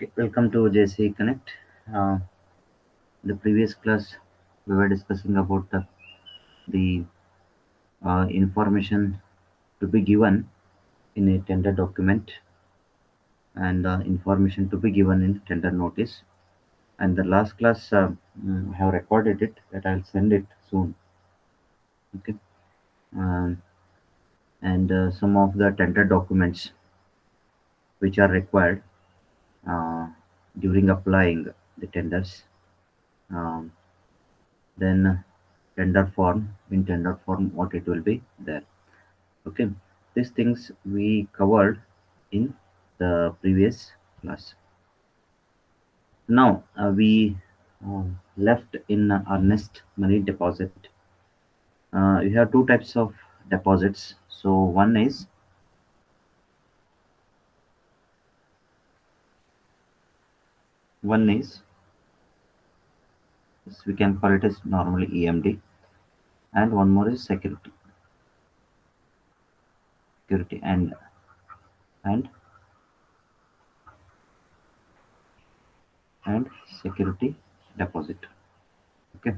Okay, welcome to JC Connect. Uh, the previous class, we were discussing about the information to be given in a tender document and information to be given in tender notice. And the last class, I have recorded it, that I'll send it soon. Okay, um, and some of the tender documents which are required uh, during applying the tenders. Um, then tender form, in tender form what it will be there. Okay, these things we covered in the previous class. Now we uh, left in earnest money deposit. We have two types of deposits. So one is we can call it as normally EMD, and one more is security and and security deposit. Okay,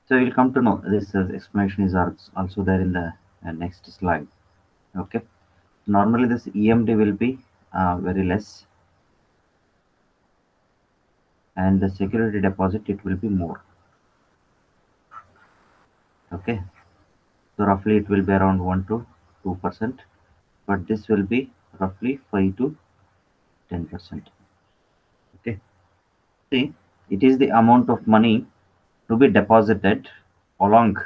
so you'll come to know this explanation is also there in the next slide. Okay, normally this EMD will be very less, and the security deposit it will be more. Okay, so roughly it will be around 1 to 2%, but this will be roughly 5 to 10%. Okay, see, it is the amount of money to be deposited along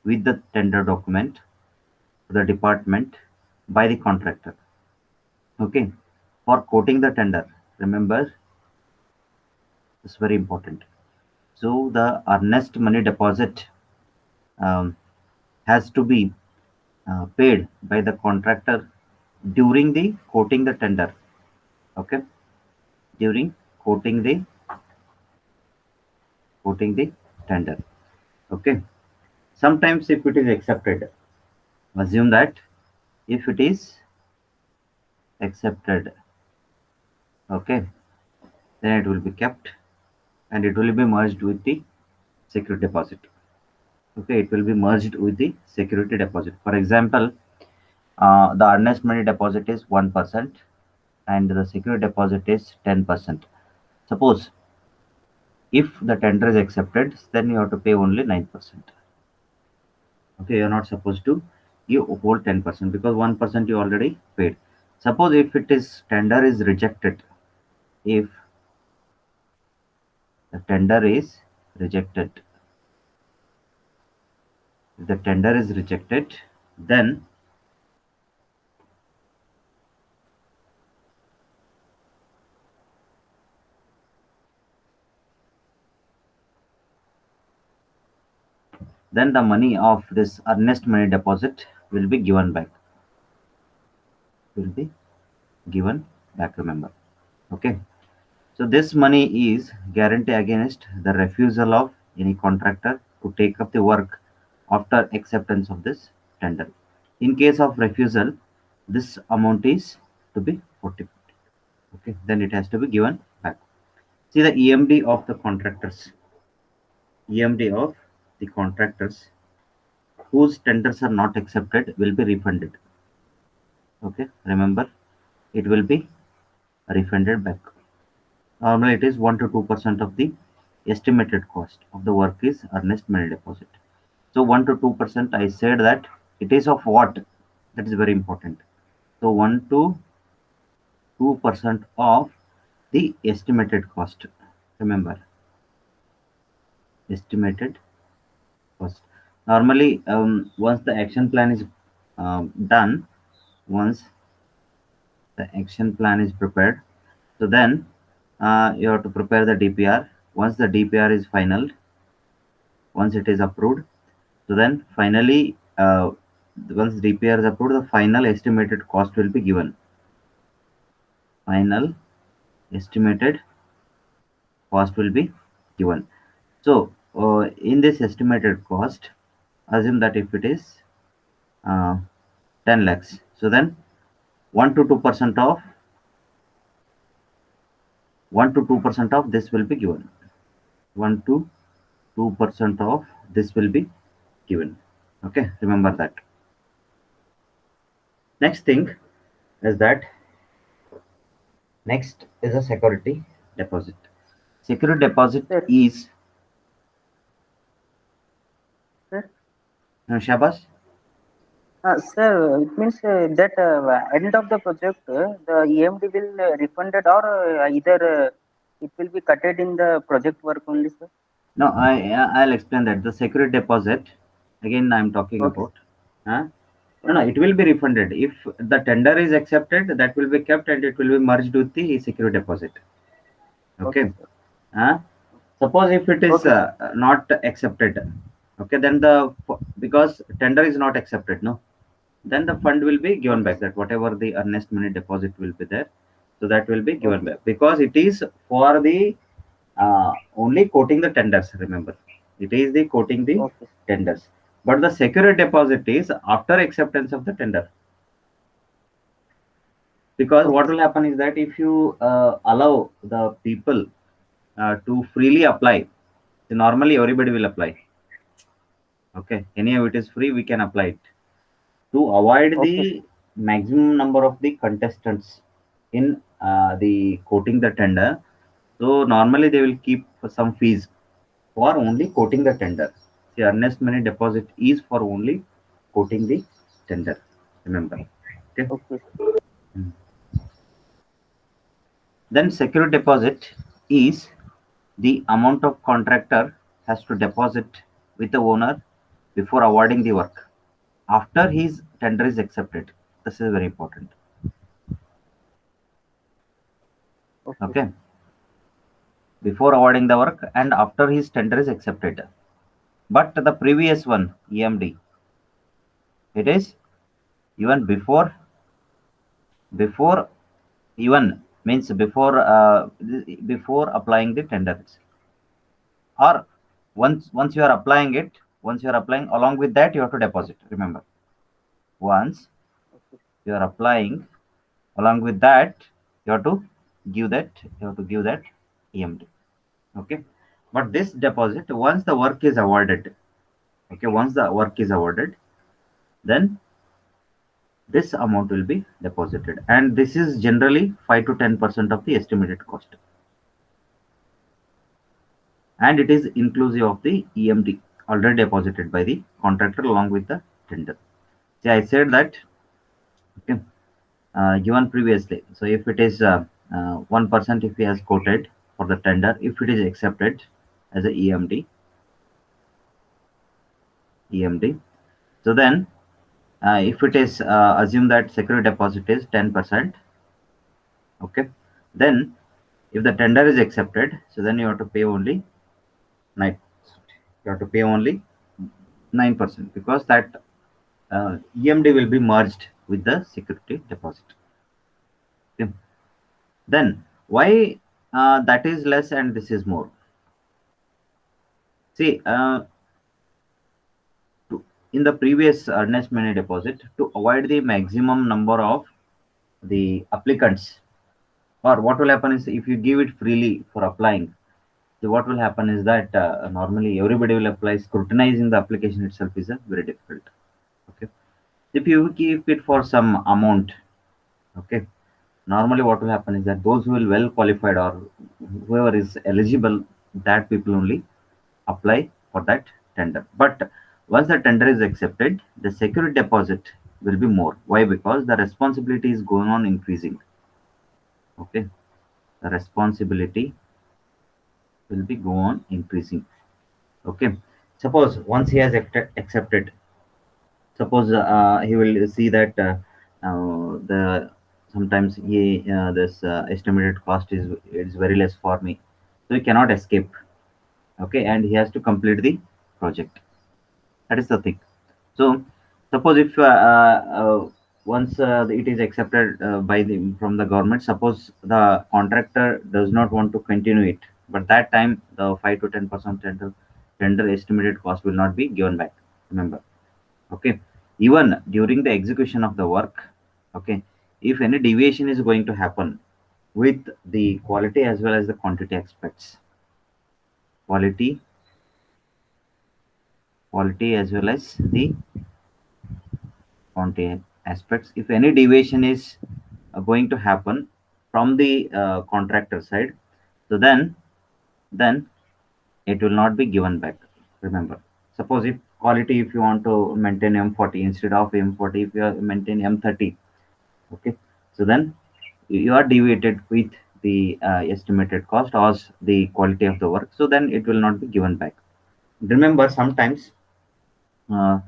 with the tender document to the department by the contractor. Okay, for quoting the tender, remember, it's very important. So the earnest money deposit um, has to be paid by the contractor during the quoting the tender. Okay, during quoting the tender. Okay, sometimes if it is accepted, assume that if it is accepted, okay, then it will be kept and it will be merged with the security deposit. Okay, it will be merged with the security deposit. For example, the earnest money deposit is 1% and the security deposit is 10%. Suppose if the tender is accepted, then you have to pay only 9%. Okay, you're not supposed to give whole 10% because 1% you already paid. Suppose if it is tender is rejected, if the tender is rejected, if the tender is rejected, then the money of this earnest money deposit will be given back. Will be given back. Remember. Okay. So this money is guarantee against the refusal of any contractor to take up the work after acceptance of this tender. In case of refusal, this amount is to be 40. Okay, then it has to be given back. See the EMD of the contractors. EMD of the contractors whose tenders are not accepted will be refunded. Okay, remember, it will be refunded back. Normally, it is 1 to 2% of the estimated cost of the work is earnest money deposit. So 1 to 2%, I said that it is of what? That is very important. So 1 to 2% of the estimated cost. Remember, estimated cost. Normally, once the action plan is done, once the action plan is prepared, so then you have to prepare the DPR. Once the DPR is final, once it is approved, so then finally, once DPR is approved, the final estimated cost will be given. Final estimated cost will be given. So in this estimated cost, assume that if it is uh, 10 lakhs, so then 1 to 2% of 1 to 2% of this will be given. 1 to 2% of this will be given. Okay, remember that. Next thing is that next is a security deposit. Security deposit Sir, is sir, Shabas. sir, it means that end of the project, the EMD will refunded or either it will be cutted in the project work only, sir. No, I'll explain that. The security deposit, again, I'm talking Okay, about. Huh? No, no, okay, it will be refunded. If the tender is accepted, that will be kept and it will be merged with the security deposit. okay, Okay. sir. Huh? Suppose if it is Okay, sir. not accepted, okay, then the because tender is not accepted, no, then the fund will be given Okay, back. sir. That whatever the earnest money deposit will be there, so that will be given Okay, back because it is for the only quoting the tenders. Remember, it is the quoting the okay, sir. tenders, but the security deposit is after acceptance of the tender. Because what Okay, will sir. happen is that if you allow the people to freely apply, so normally everybody will apply. Okay, anyhow it is free, we can apply it to avoid Okay, sir. the maximum number of the contestants in the quoting the tender. So normally they will keep some fees for only quoting the tender. The earnest money deposit is for only quoting the tender. Remember. Okay. Okay, sir. Mm. Then security deposit is the amount of contractor has to deposit with the owner before awarding the work after his tender is accepted. This is very important. Okay, Okay, before awarding the work and after his tender is accepted. But the previous one, EMD, it is even before even means before applying the tenders, or once you are applying it, once you are applying along with that you have to deposit. Remember, once okay, you are applying along with that you have to give that EMD. Okay, but this deposit once the work is awarded, okay, once the work is awarded, then this amount will be deposited, and this is generally 5 to 10% of the estimated cost, and it is inclusive of the EMD already deposited by the contractor along with the tender. See, I said that, okay, given previously. So if it is 1%, if he has quoted for the tender, if it is accepted as a EMD, so then if it is assume that security deposit is 10%, okay, then if the tender is accepted, so then you have to pay only 9. You have to pay only 9% because that EMD will be merged with the security deposit. Okay. Then why that is less and this is more? See, in the previous earnest money deposit, to avoid the maximum number of the applicants, or what will happen is if you give it freely for applying, so what will happen is that normally everybody will apply. Scrutinizing the application itself is very difficult. Okay, if you keep it for some amount, okay, normally what will happen is that those who will well qualified or whoever is eligible, that people only apply for that tender. But once the tender is accepted, the security deposit will be more. Why? Because the responsibility is going on increasing. Okay, the responsibility will be go on increasing. Okay, suppose once he has accepted, suppose he will see that the sometimes he this estimated cost is very less for me, so he cannot escape. Okay, and he has to complete the project. That is the thing. So suppose if once it is accepted by the from the government, suppose the contractor does not want to continue it, but that time the 5 to 10% tender estimated cost will not be given back. Remember, okay, even during the execution of the work, okay, if any deviation is going to happen, with the quality as well as the quantity aspects. Quality, quality as well as the quantity aspects. If any deviation is going to happen from the contractor side, so then it will not be given back. Remember, suppose if quality, if you want to maintain M40 instead of M40, if you maintain M30, okay, so then you are deviated with the estimated cost or the quality of the work, so then it will not be given back. Remember, sometimes uh,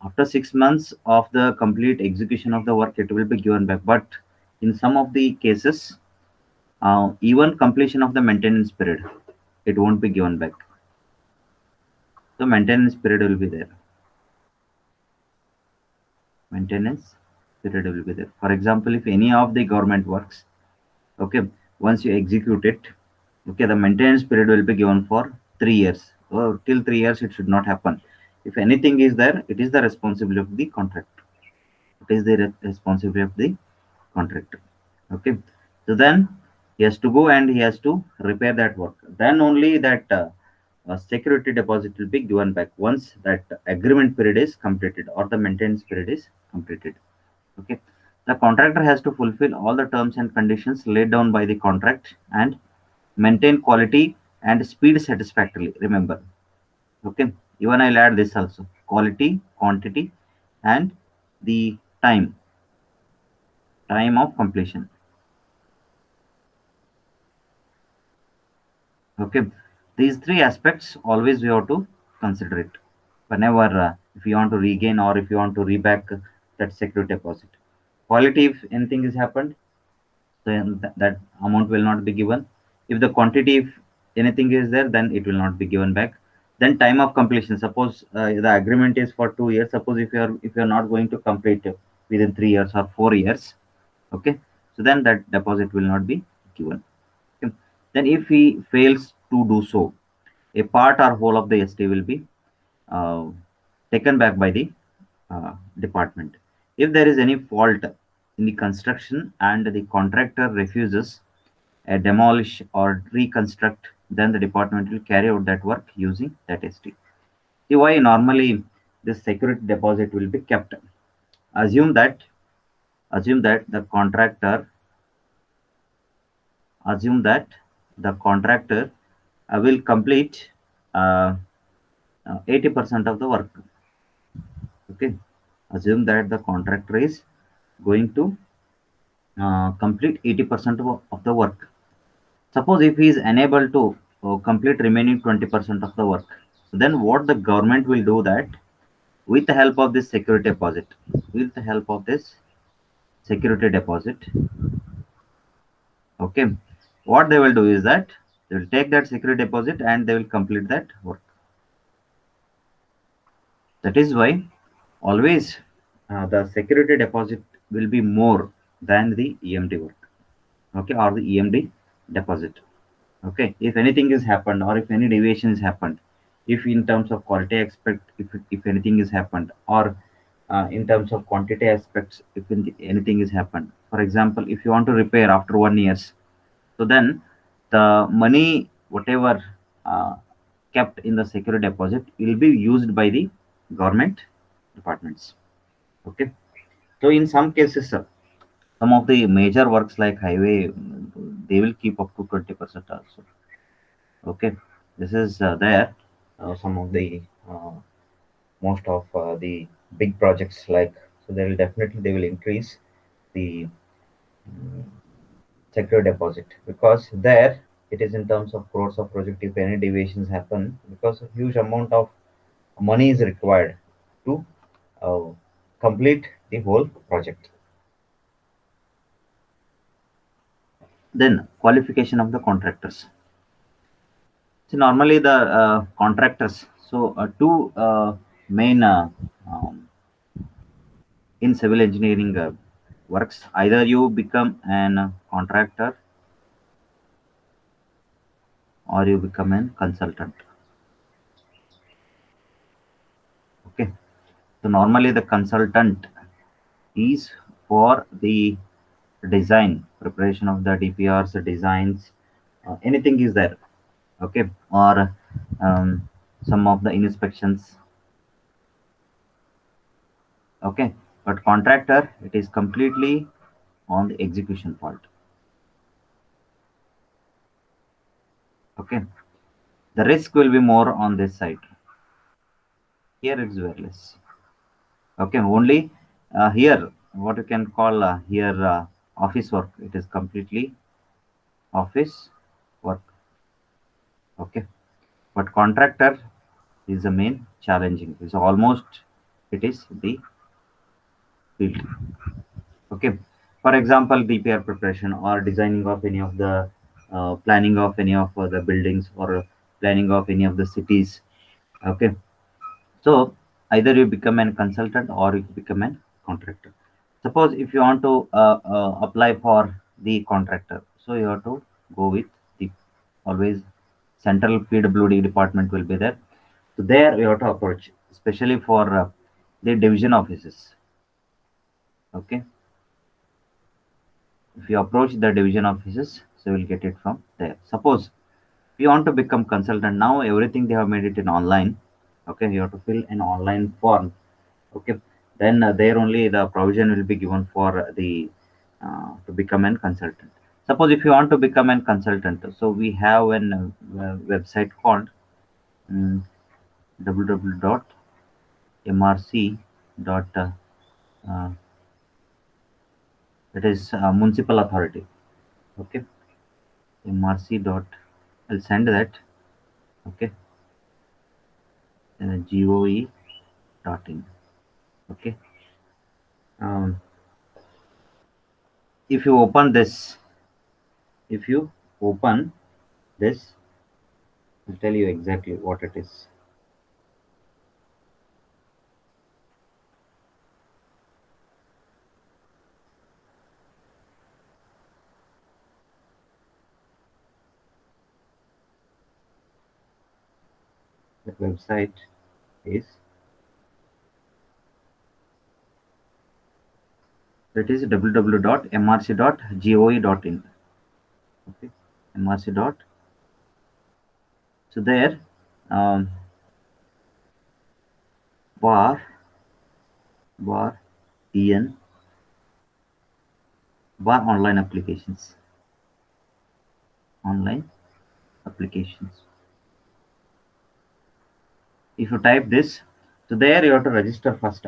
after 6 months of the complete execution of the work, it will be given back, but in some of the cases, even completion of the maintenance period, it won't be given back. So maintenance period will be there. Maintenance period will be there. For example, if any of the government works, okay, once you execute it, okay, the maintenance period will be given for 3 years. So till 3 years, it should not happen. If anything is there, it is the responsibility of the contractor. It is the responsibility of the contractor. Okay, so then he has to go and he has to repair that work. Then only that security deposit will be given back once that agreement period is completed or the maintenance period is completed. Okay, the contractor has to fulfill all the terms and conditions laid down by the contract and maintain quality and speed satisfactorily. Remember, okay, even I'll add this also: quality, quantity, and the time of completion. Okay, these three aspects always we have to consider it whenever if you want to regain or if you want to reback that security deposit. Quality, if anything is happened, then that amount will not be given. If the quantity, if anything is there, then it will not be given back. Then time of completion. Suppose the agreement is for 2 years. Suppose if you are not going to complete within 3 years or 4 years, okay, so then that deposit will not be given. Okay. Then if he fails to do so, a part or whole of the ST will be uh, taken back by the department. If there is any fault in the construction and the contractor refuses demolish or reconstruct, then the department will carry out that work using that ST. See why normally this security deposit will be kept. Assume that assume that the contractor assume that the contractor will complete uh, 80% of the work. Okay, assume that the contractor is going to complete 80% of the work. Suppose if he is unable to complete remaining 20% of the work, then what the government will do that with the help of this security deposit, with the help of this security deposit, okay, what they will do is that they will take that security deposit and they will complete that work. That is why always the security deposit will be more than the EMD work, okay, or the EMD deposit. Okay, if anything is happened or if any deviation is happened, if in terms of quality aspect, if anything is happened, or in terms of quantity aspects, if anything is happened, for example, if you want to repair after 1 years, so then the money whatever uh, kept in the security deposit will be used by the government departments. Okay, so in some cases, some of the major works like highway, they will keep up to 20% also. Okay, this is there. Some of the most of the big projects, like, so they will definitely they will increase the secure deposit, because there it is in terms of crores of project. If any deviations happen, because a huge amount of money is required to uh, complete the whole project. Then qualification of the contractors. So normally the contractors. So two main in civil engineering works. Either you become an contractor or you become an consultant. Okay. So normally the consultant is for the design, preparation of the DPRs, designs, anything is there. Okay, or some of the inspections. Okay, but contractor, it is completely on the execution part. Okay, the risk will be more on this side. Here it's very less. Okay, only here what you can call here office work. It is completely office work. Okay, but contractor is the main challenging. It's almost it is the field. Okay, for example, DPR preparation or designing of any of the planning of any of the buildings or planning of any of the cities. Okay, so either you become an consultant or you become an contractor. Suppose if you want to apply for the contractor, so you have to go with the always central PWD department will be there. So there you have to approach, especially for the division offices. Okay, if you approach the division offices, so you will get it from there. Suppose if you want to become consultant, now everything they have made it in online. Okay, you have to fill an online form. Okay, then there only the provision will be given for the to become an consultant. Suppose if you want to become an consultant, so we have an website called um, www.mrc. Uh, it is municipal authority. Okay, mrc dot. I'll send that. Okay, goe.in. Okay, um, if you open this, if you open this, I'll tell you exactly what it is. The website is that is www.mrc.goe.in. Okay, mrc dot. So there, um, bar bar en bar online applications. If you type this, so there you have to register first.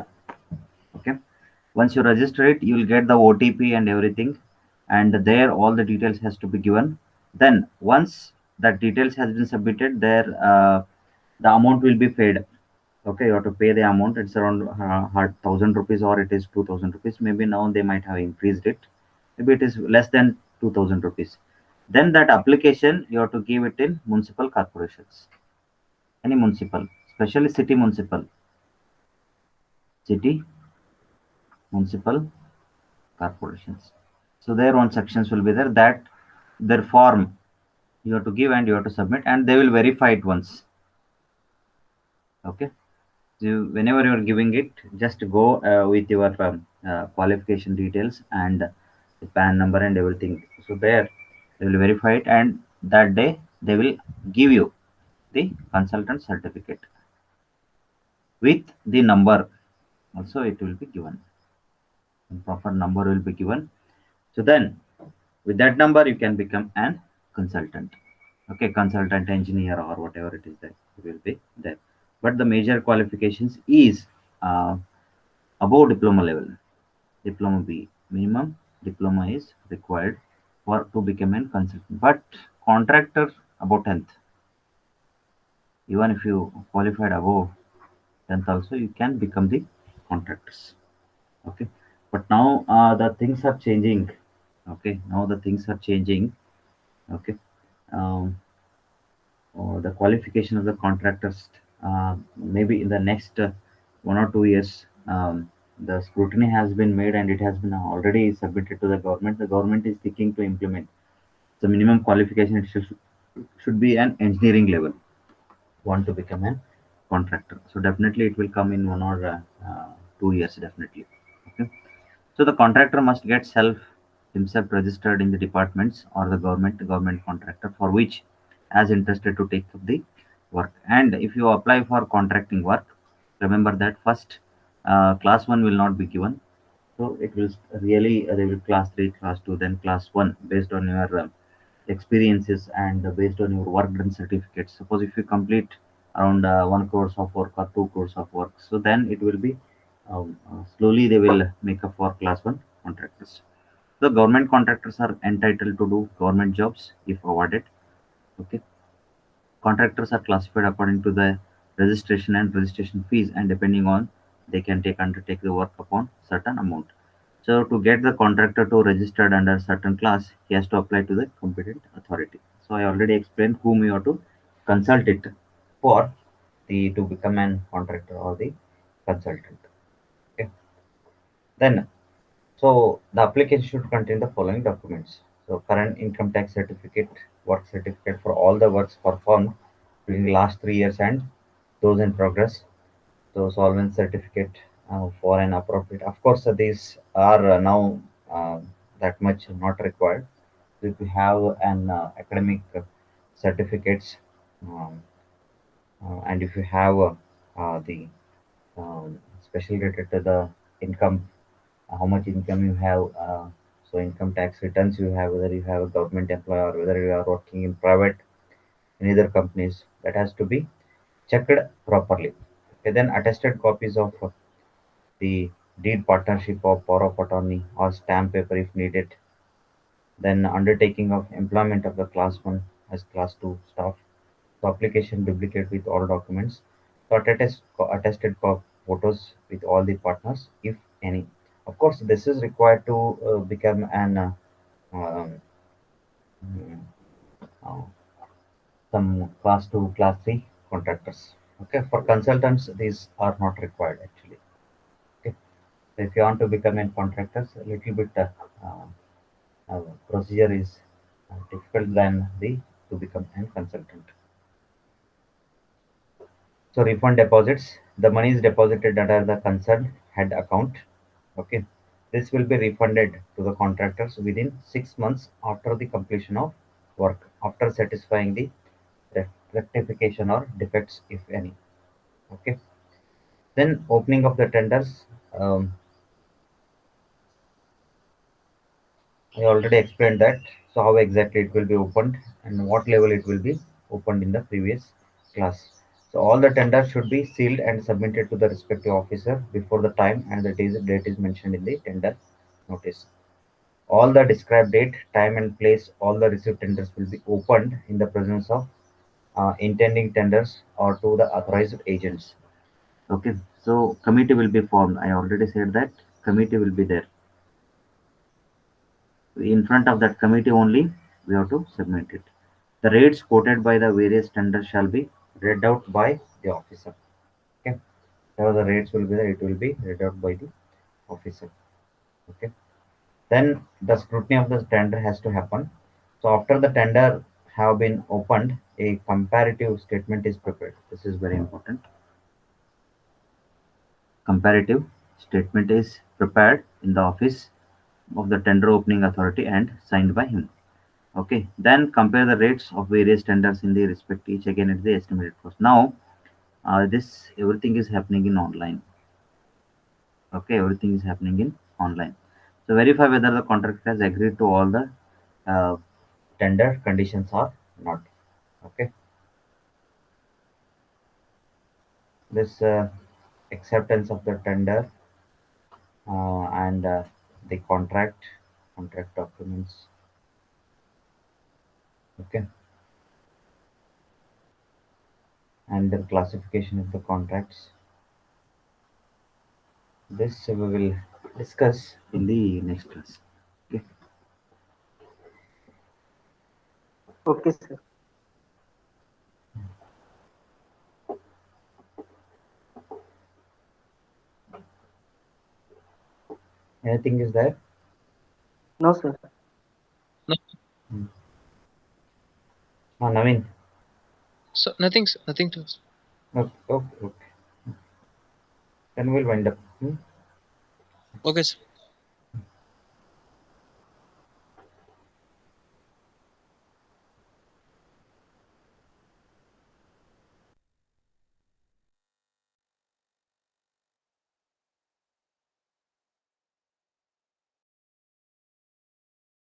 Okay, once you register it, you will get the OTP and everything, and there all the details has to be given. Then once that details has been submitted, there the amount will be paid. Okay, you have to pay the amount. It's around 1,000 rupees or it is 2,000 rupees. Maybe now they might have increased it. Maybe it is less than 2,000 rupees. Then that application you have to give it in municipal corporations, any municipal, especially city municipal corporations. So their own sections will be there, that their form you have to give and you have to submit, and they will verify it once. Okay, so whenever you are giving it, just go with your qualification details and the PAN number and everything. So there they will verify it, and that day they will give you the consultant certificate with the number. Also, it will be given. Proper number will be given. So then, with that number, you can become an consultant. Okay, consultant engineer or whatever it is that it will be there. But the major qualifications is uh, above diploma level, diploma B. Minimum diploma is required for to become a consultant. But contractor about 10th. Even if you qualified above 10th also, you can become the contractors. Okay, but now the things are changing. Okay, now the things are changing. Okay, um, the qualification of the contractors, maybe in the next 1 or 2 years, the scrutiny has been made and it has been already submitted to the government. The government is thinking to implement the minimum qualification. It should be an engineering level. Want to become a contractor, so definitely it will come in 1 or 2 years definitely. Okay, so the contractor must get self himself registered in the departments or the government contractor for which as interested to take up the work. And if you apply for contracting work, remember that first class 1 will not be given. So it will really they will class 3, class 2, then class 1 based on your experiences and based on your work done certificates. Suppose if you complete around 1 course of work or 2 course of work, so then it will be slowly they will make up for class 1 contractors. The government contractors are entitled to do government jobs if awarded. Okay, contractors are classified according to the registration and registration fees, and depending on they can take undertake the work upon certain amount. So to get the contractor to registered under certain class, he has to apply to the competent authority. So I already explained whom you have to consult it for the to become an contractor or the consultant. Okay. Then so the application should contain the following documents. So current income tax certificate, work certificate for all the works performed during the last 3 years and those in progress. So solvent certificate for an appropriate. Of course, these are now uh, that much not required. So if you have an academic certificates, um, and if you have the special related to the income, how much income you have, so income tax returns you have, whether you have a government employee or whether you are working in private in other companies, that has to be checked properly. Okay, then attested copies of the deed partnership or power of attorney or stamp paper if needed. Then undertaking of employment of the class 1 as class 2 staff. So application duplicate with all documents. So attested photos with all the partners if any. Of course, this is required to become an um, mm, uh, some class 2, class 3 contractors. Okay, for consultants, these are not required actually. Okay, so if you want to become a contractor, a little bit uh, procedure is difficult than the to become a consultant. So refund deposits, the money is deposited under the concerned head account. Okay, this will be refunded to the contractors within 6 months after the completion of work, after satisfying the rectification or defects if any. Okay, then opening of the tenders. I already explained that. So how exactly it will be opened and what level it will be opened in the previous class. So all the tenders should be sealed and submitted to the respective officer before the time and the date is mentioned in the tender notice. All the described date, time and place, all the received tenders will be opened in the presence of intending tenders or to the authorized agents. Okay, so committee will be formed. I already said that committee will be there. In front of that committee only we have to submit it. The rates quoted by the various tenders shall be read out by the officer. Okay, whatever the rates will be there, it will be read out by the officer. Okay, then the scrutiny of the tender has to happen. So after the tender have been opened, a comparative statement is prepared. This is very important. Comparative statement is prepared in the office of the tender opening authority and signed by him. Okay, then compare the rates of various tenders in the respect each again at the estimated cost. Now, this everything is happening in online. Okay, everything is happening in online. So verify whether the contractor has agreed to all the uh, tender conditions or not. Okay, this acceptance of the tender and the contract documents. Okay, and the classification of the contracts. This we will discuss in the next class. Okay. Okay, sir. Anything is there? No, sir. No, Hmm. Naveen. so nothing, nothing to. Okay, okay, okay. Then we'll wind up. Hmm? Okay, sir.